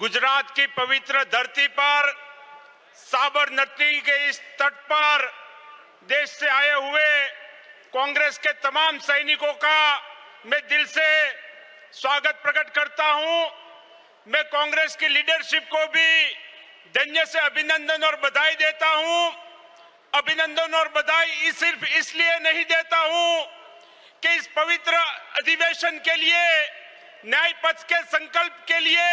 गुजरात की पवित्र धरती पर साबरमती के इस तट पर देश से आए हुए कांग्रेस के तमाम सैनिकों का मैं दिल से स्वागत प्रकट करता हूं। मैं कांग्रेस की लीडरशिप को भी धन्य से अभिनंदन और बधाई देता हूं। अभिनंदन और बधाई सिर्फ इसलिए नहीं देता हूं कि इस पवित्र अधिवेशन के लिए, न्याय पथ के संकल्प के लिए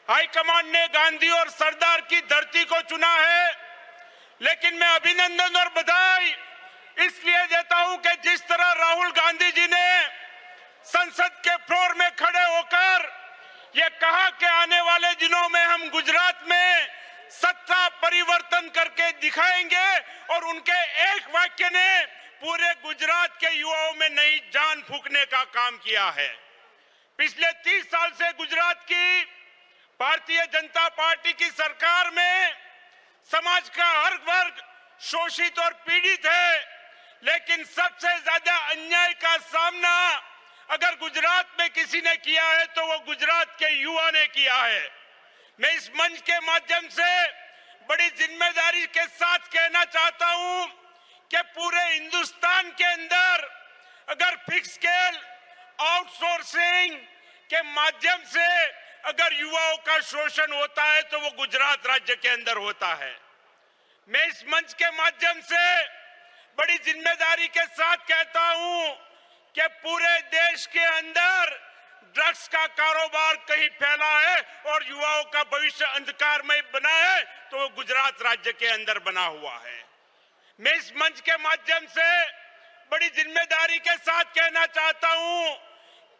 हाईकमांड ने गांधी और सरदार की धरती को चुना है, लेकिन मैं अभिनंदन और बधाई इसलिए देता हूं कि जिस तरह राहुल गांधी जी ने संसद के फ्लोर में खड़े होकर ये कहा कि आने वाले दिनों में हम गुजरात में सत्ता परिवर्तन करके दिखाएंगे, और उनके एक वाक्य ने पूरे गुजरात के युवाओं में नई जान फूंकने का काम किया है। पिछले 30 साल से गुजरात की भारतीय जनता पार्टी की सरकार में समाज का हर वर्ग शोषित और पीड़ित है, लेकिन सबसे ज्यादा अन्याय का सामना अगर गुजरात में किसी ने किया है तो वो गुजरात के युवा ने किया है। मैं इस मंच के माध्यम से बड़ी जिम्मेदारी के साथ कहना चाहता हूं कि पूरे हिंदुस्तान के अंदर अगर फिक्स स्केल आउटसोर्सिंग के माध्यम से अगर युवाओं का शोषण होता है तो वो गुजरात राज्य के अंदर होता है। मैं इस मंच के माध्यम से बड़ी जिम्मेदारी के साथ कहता हूं कि पूरे देश के अंदर ड्रग्स का कारोबार कहीं फैला है और युवाओं का भविष्य अंधकारमय बना है तो वो गुजरात राज्य के अंदर बना हुआ है। मैं इस मंच के माध्यम से बड़ी जिम्मेदारी के साथ कहना चाहता हूं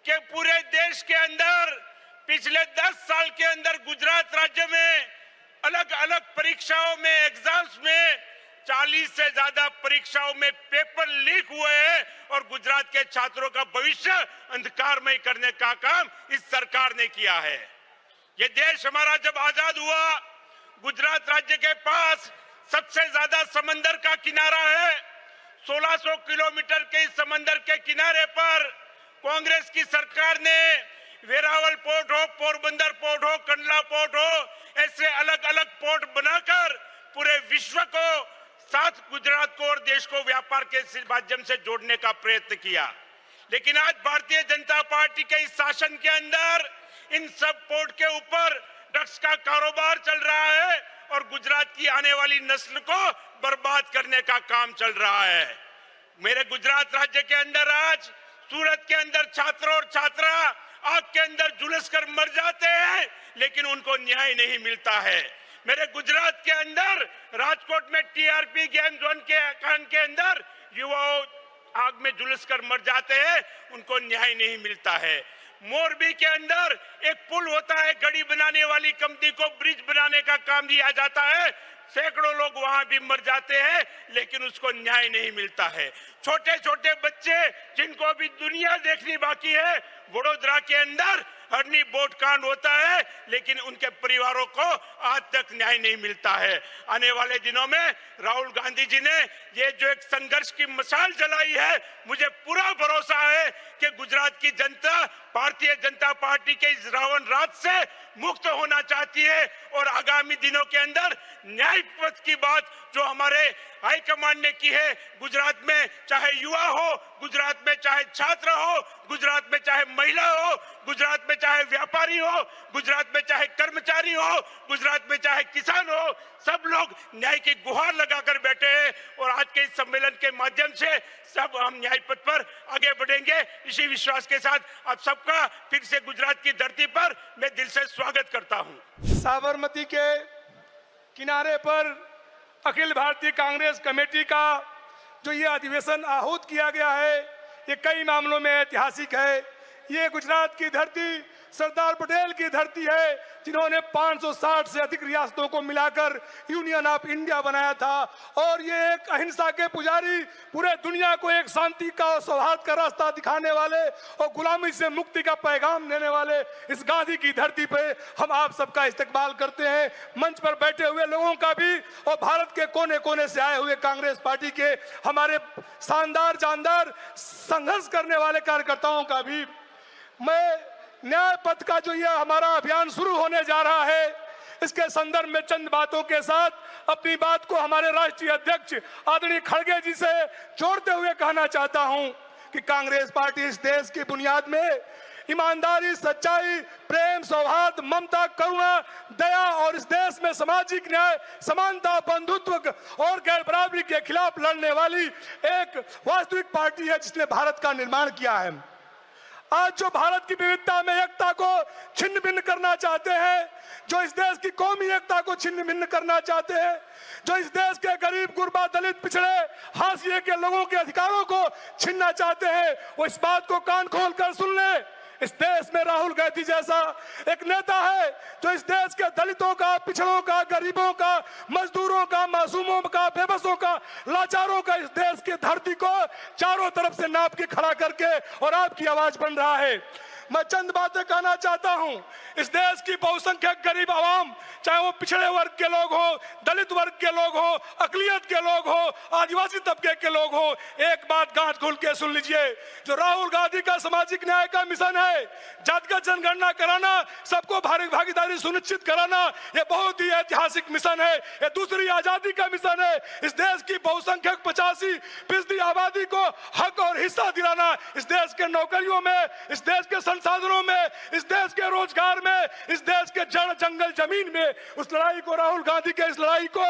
कि पूरे देश के अंदर पिछले 10 साल के अंदर गुजरात राज्य में अलग अलग परीक्षाओं में, एग्जाम्स में 40 से ज्यादा परीक्षाओं में पेपर लीक हुए हैं और गुजरात के छात्रों का भविष्य अंधकारमय करने का काम इस सरकार ने किया है। ये देश हमारा जब आजाद हुआ, गुजरात राज्य के पास सबसे ज्यादा समंदर का किनारा है। 1600 किलोमीटर के इस समंदर के किनारे पर कांग्रेस की सरकार ने वेरावल पोर्ट हो, पोरबंदर पोर्ट हो, कंडला पोर्ट हो, ऐसे अलग अलग पोर्ट बनाकर पूरे विश्व को साथ गुजरात को और देश को व्यापार के माध्यम से जोड़ने का प्रयत्न किया। लेकिन आज भारतीय जनता पार्टी के इस शासन के अंदर इन सब पोर्ट के ऊपर ड्रग्स का कारोबार चल रहा है और गुजरात की आने वाली नस्ल को बर्बाद करने का काम चल रहा है। मेरे गुजरात राज्य के अंदर आज सूरत के अंदर छात्र और छात्रा आग के अंदर झुलस कर मर जाते हैं, लेकिन उनको न्याय नहीं मिलता है। मेरे गुजरात के अंदर राजकोट में टीआरपी गेम जोन के कांड के अंदर युवाओं आग में झुलस कर मर जाते हैं, उनको न्याय नहीं मिलता है। मोरबी के अंदर एक पुल होता है, गड़ी बनाने वाली कंपनी को ब्रिज बनाने का काम दिया जाता है, सैकड़ों लोग वहां भी मर जाते हैं, लेकिन उसको न्याय नहीं मिलता है। छोटे छोटे बच्चे जिनको अभी दुनिया देखनी बाकी है, वडोदरा के अंदर हरनी बोट कांड होता है, लेकिन उनके परिवारों को आज तक न्याय नहीं मिलता है। आने वाले दिनों में राहुल गांधी जी ने ये जो एक संघर्ष की मशाल जलाई है, मुझे पूरा भरोसा है कि गुजरात की जनता भारतीय जनता पार्टी के इस रावण राज से मुक्त होना चाहती है और आगामी दिनों के अंदर न्याय पथ की बात जो हमारे हाईकमांड ने की है, गुजरात में चाहे युवा हो, गुजरात में चाहे छात्र हो, गुजरात में चाहे महिला हो, गुजरात में चाहे व्यापारी हो, गुजरात में चाहे कर्मचारी हो, गुजरात में चाहे किसान हो, सब लोग न्याय की गुहार लगाकर बैठे हैं और आज के इस सम्मेलन के माध्यम से सब हम न्याय पथ पर आगे बढ़ेंगे। इसी विश्वास के साथ आप सबका फिर से गुजरात की धरती पर मैं दिल से स्वागत करता हूं। साबरमती के किनारे पर अखिल भारतीय कांग्रेस कमेटी का जो ये अधिवेशन आहूत किया गया है, ये कई मामलों में ऐतिहासिक है। ये गुजरात की धरती सरदार पटेल की धरती है, जिन्होंने 560 से अधिक रियासतों को मिलाकर यूनियन ऑफ इंडिया बनाया था। और ये एक अहिंसा के पुजारी, पूरे दुनिया को एक शांति का और सौहार्द का रास्ता दिखाने वाले और गुलामी से मुक्ति का पैगाम देने वाले इस गांधी की धरती पे हम आप सबका इस्तकबाल करते हैं। मंच पर बैठे हुए लोगों का भी और भारत के कोने कोने से आए हुए कांग्रेस पार्टी के हमारे शानदार जानदार संघर्ष करने वाले कार्यकर्ताओं का भी मैं न्याय पथ का जो ये हमारा अभियान शुरू होने जा रहा है, इसके संदर्भ में चंद बातों के साथ अपनी बात को हमारे राष्ट्रीय अध्यक्ष आदरणीय खड़गे जी से जोड़ते हुए कहना चाहता हूं कि कांग्रेस पार्टी इस देश की बुनियाद में ईमानदारी, सच्चाई, प्रेम, सौहार्द, ममता, करुणा, दया और इस देश में सामाजिक न्याय, समानता, बंधुत्व और गैर बराबरी के खिलाफ लड़ने वाली एक वास्तविक पार्टी है जिसने भारत का निर्माण किया है। आज जो भारत की विविधता में एकता को छिन्न भिन्न करना चाहते हैं, जो इस देश की कौमी एकता को छिन्न भिन्न करना चाहते हैं, जो इस देश के गरीब, गुरबा, दलित, पिछड़े, हाशिए के लोगों के अधिकारों को छीनना चाहते हैं, वो इस बात को कान खोल कर सुन ले। इस देश में राहुल गांधी जैसा एक नेता है जो इस देश के दलितों का, पिछड़ों का, गरीबों का, मजदूरों का, मासूमों का, बेबसों का, लाचारों का इस देश की धरती को चारों तरफ से नाप के खड़ा करके और आपकी आवाज बन रहा है। मैं चंद बातें कहना चाहता हूं। इस देश की बहुसंख्यक गरीब आवाम, चाहे वो पिछड़े वर्ग के लोग हो, दलित वर्ग के लोग हो, अकलियत के लोग हो, आदिवासी तबके के लोग हो, एक बात गांठ खोल के सुन लीजिए। जो राहुल गांधी का सामाजिक न्याय का मिशन है, जातिगत जनगणना कराना, सबको भागीदारी सुनिश्चित कराना, ये बहुत ही ऐतिहासिक मिशन है। ये दूसरी आजादी का मिशन है। इस देश की बहुसंख्यक 85% आबादी को हक और हिस्सा दिलाना, इस देश के नौकरियों में, इस देश के संसाधनों में, इस देश के रोजगार में, इस देश के जड़ जंगल जमीन में, उस लड़ाई को, राहुल गांधी के इस लड़ाई को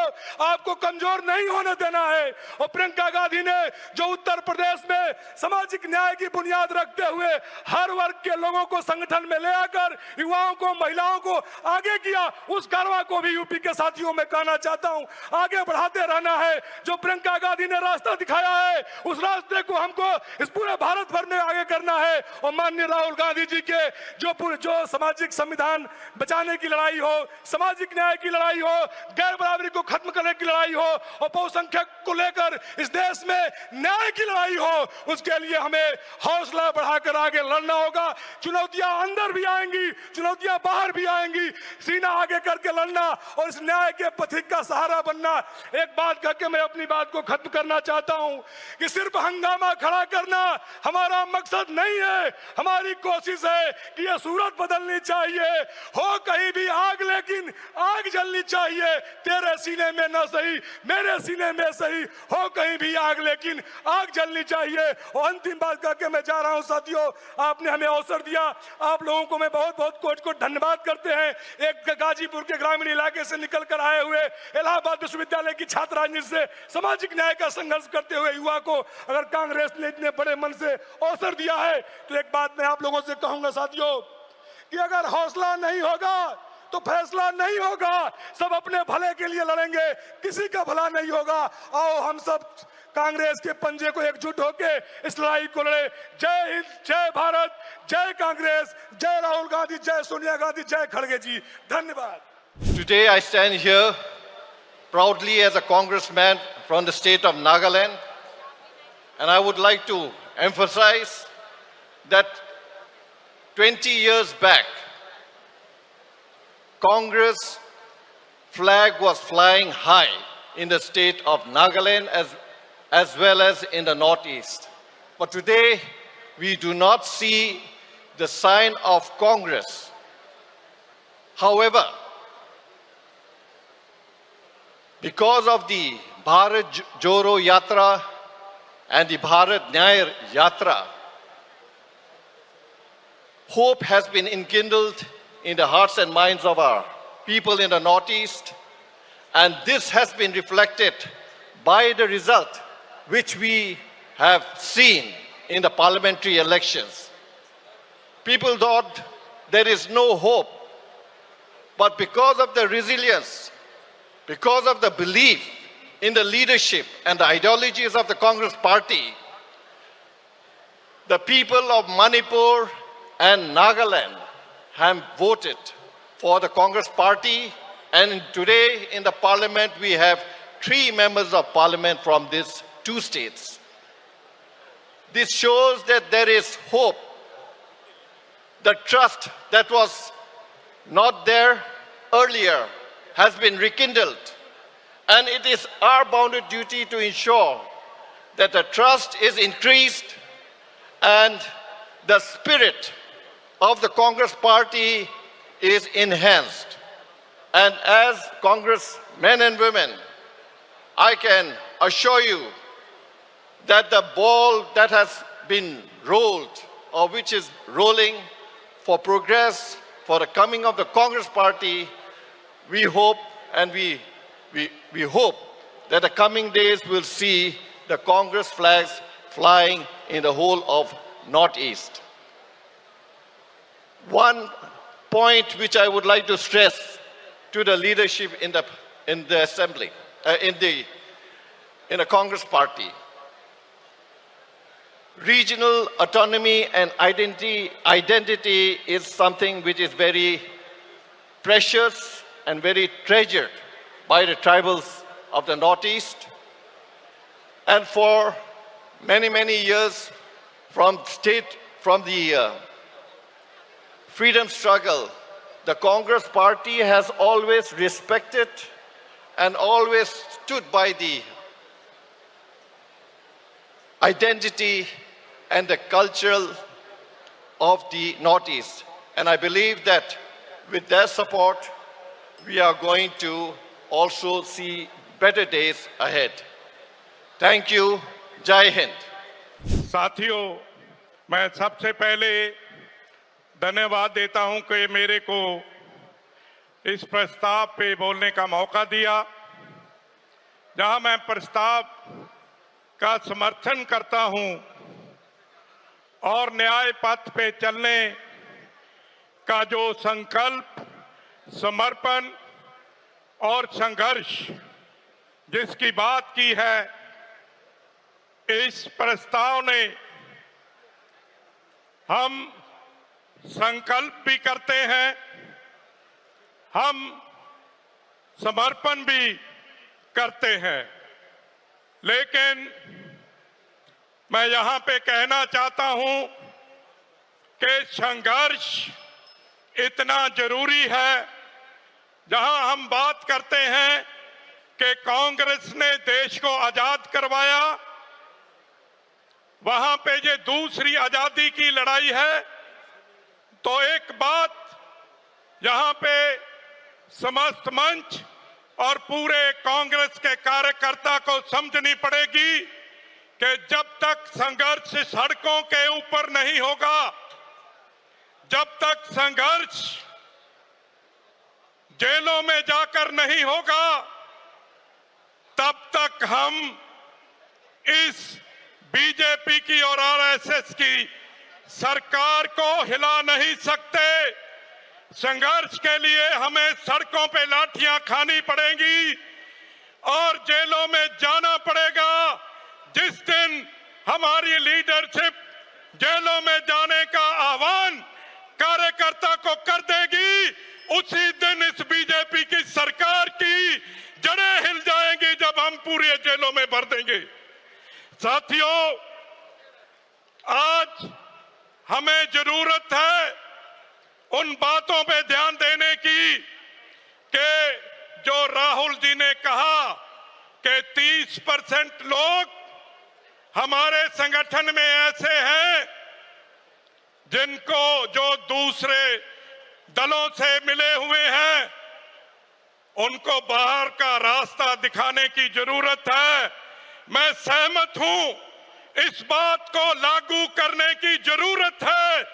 आपको कमजोर नहीं होने देना है। और प्रियंका गांधी ने जो उत्तर प्रदेश में सामाजिक न्याय की बुनियाद रखते हुए हर वर्ग के लोगों को संगठन में ले आकर युवाओं को, महिलाओं को आगे किया, उस कारवा को भी यूपी के साथियों में कहना चाहता हूं, आगे बढ़ाते रहना है। जो प्रियंका गांधी ने रास्ता दिखाया है, उस रास्ते को हमको इस पूरे भारत भर में आगे करना है। और माननीय राहुल गांधी जी के जो सामाजिक संविधान बचाने की लड़ाई हो, सामाजिक न्याय की लड़ाई हो, गैर बराबरी को खत्म करने की लड़ाई हो और बहुसंख्यक को लेकर इस देश में न्याय की लड़ाई हो, उसके लिए हमें हौसला बढ़ाकर आगे लड़ना होगा। चुनौतियां अंदर भी आएंगी, चुनौतियां बाहर भी आएंगी, सीना आगे करके लड़ना और इस न्याय के पथिक का सहारा बनना। एक बात करके मैं अपनी बात को खत्म करना चाहता हूं कि सिर्फ हंगामा खड़ा करना हमारा मकसद नहीं है। हमारी कोशिश है कि यह सूरत बदलनी चाहिए। हो कहीं भी आग, लेकिन आग जलनी चाहिए। तेरे सीने में ना सही, मेरे सीने में सही, हो कहीं भी आग, लेकिन आग जलनी चाहिए। और अंतिम बात करके मैं जा रहा हूं साथियों, आपने हमें अवसर दिया, आप लोगों को मैं बहुत बहुत कोट धन्यवाद करते हैं। एक गाजीपुर के ग्रामीण इलाके से निकल कर आए हुए इलाहाबाद विश्वविद्यालय की छात्र राजनीति से सामाजिक न्याय का संघर्ष करते हुए युवा को अगर कांग्रेस ने इतने बड़े मन से अवसर दिया है, तो एक बात मैं आप लोगों से कहूंगा साथियों कि अगर हौसला नहीं होगा तो फैसला नहीं होगा। सब अपने भले के लिए लड़ेंगे, किसी का भला नहीं होगा। आओ हम सब कांग्रेस के पंजे को एकजुट होके इस लड़ाई को लड़े। जय हिंद, जय भारत, जय कांग्रेस, जय राहुल गांधी, जय सोनिया गांधी, जय खड़गे जी। धन्यवाद। Today I stand here proudly as a congressman from the state of Nagaland, and I would like to emphasize that 20 years back, Congress flag was flying high in the state of Nagaland as well as in the Northeast. But today, we do not see the sign of Congress. However, because of the Bharat Joro Yatra and the Bharat Nyaya Yatra, hope has been enkindled in the hearts and minds of our people in the Northeast, and this has been reflected by the result which we have seen in the parliamentary elections. People thought there is no hope, but because of the resilience, because of the belief in the leadership and the ideologies of the Congress party, the people of Manipur and Nagaland have voted for the Congress party, and today in the parliament we have 3 members of parliament from these 2 states. This shows that there is hope. The trust that was not there earlier has been rekindled, and it is our bounden duty to ensure that the trust is increased and the spirit of the Congress party is enhanced. And as Congress men and women, I can assure you that the ball that has been rolled or which is rolling for progress, for the coming of the Congress party, we hope and we hope that the coming days will see the Congress flags flying in the whole of Northeast. One point which I would like to stress to the leadership in the assembly, in the Congress party. Regional autonomy and identity is something which is very precious and very treasured by the tribals of the Northeast. And for many, many years from the freedom struggle, the Congress party has always respected and always stood by the identity and the culture of the Northeast. And I believe that with their support, we are going to also see better days ahead. Thank you. Jai Hind. साथियों, मैं सबसे पहले धन्यवाद देता हूं कि मेरे को इस प्रस्ताव पे बोलने का मौका दिया, जहां मैं प्रस्ताव का समर्थन करता हूं और न्याय पथ पे चलने का जो संकल्प, समर्पण और संघर्ष जिसकी बात की है, इस प्रस्ताव ने हम संकल्प भी करते हैं, हम समर्पण भी करते हैं। लेकिन मैं यहां पे कहना चाहता हूं कि संघर्ष इतना जरूरी है। जहां हम बात करते हैं कि कांग्रेस ने देश को आजाद करवाया, वहां पे ये दूसरी आजादी की लड़ाई है। तो एक बात यहां पे समस्त मंच और पूरे कांग्रेस के कार्यकर्ता को समझनी पड़ेगी कि जब तक संघर्ष सड़कों के ऊपर नहीं होगा, जब तक संघर्ष जेलों में जाकर नहीं होगा, तब तक हम इस बीजेपी की और आरएसएस की सरकार को हिला नहीं सकते। संघर्ष के लिए हमें सड़कों पे लाठियां खानी पड़ेंगी और जेलों में जाना पड़ेगा। जिस दिन हमारी लीडरशिप जेलों में जाने का आह्वान कार्यकर्ता को कर देगी, उसी दिन इस बीजेपी की सरकार की जड़ें हिल जाएंगी, जब हम पूरे जेलों में भर देंगे। साथियों, आज हमें जरूरत है उन बातों पे ध्यान देने की कि जो राहुल जी ने कहा कि 30% लोग हमारे संगठन में ऐसे हैं जिनको जो दूसरे दलों से मिले हुए हैं, उनको बाहर का रास्ता दिखाने की जरूरत है। मैं सहमत हूं, इस बात को लागू करने की जरूरत है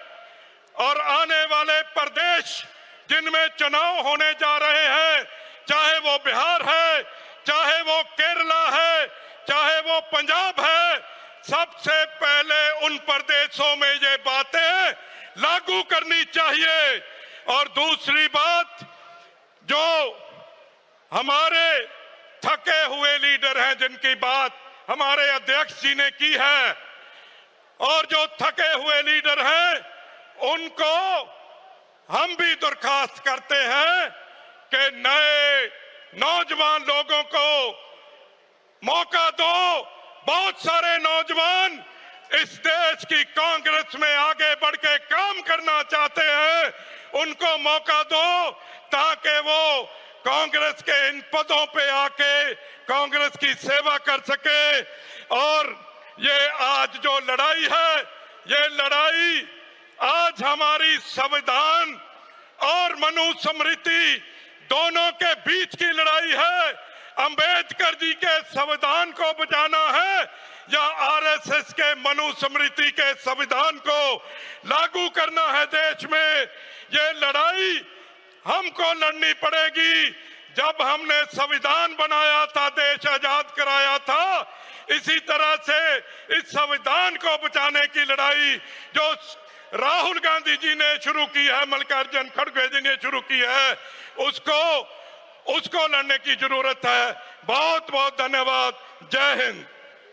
और आने वाले प्रदेश जिनमें चुनाव होने जा रहे हैं, चाहे वो बिहार है, चाहे वो केरला है, चाहे वो पंजाब है, सबसे पहले उन प्रदेशों में ये बातें लागू करनी चाहिए। और दूसरी बात, जो हमारे थके हुए लीडर हैं, जिनकी बात हमारे अध्यक्ष जी ने की है, और जो थके हुए लीडर हैं, उनको हम भी दरखास्त करते हैं कि नए नौजवान लोगों को मौका दो। बहुत सारे नौजवान इस देश की कांग्रेस में आगे बढ़ के काम करना चाहते हैं, उनको मौका दो ताकि वो कांग्रेस के इन पदों पे आके कांग्रेस की सेवा कर सके। और ये आज जो लड़ाई है, ये लड़ाई आज हमारी संविधान और मनुस्मृति दोनों के बीच की लड़ाई है। अंबेडकर जी के संविधान को बचाना है या आरएसएस के मनुस्मृति के संविधान को लागू करना है देश में। ये लड़ाई हमको लड़नी पड़ेगी। जब हमने संविधान बनाया था, देश आजाद कराया था, इसी तरह से इस संविधान को बचाने की लड़ाई जो राहुल गांधी जी ने शुरू की है, मल्लिकार्जुन खड़गे जी ने शुरू की है, उसको लड़ने की जरूरत है। बहुत बहुत धन्यवाद। जय हिंद।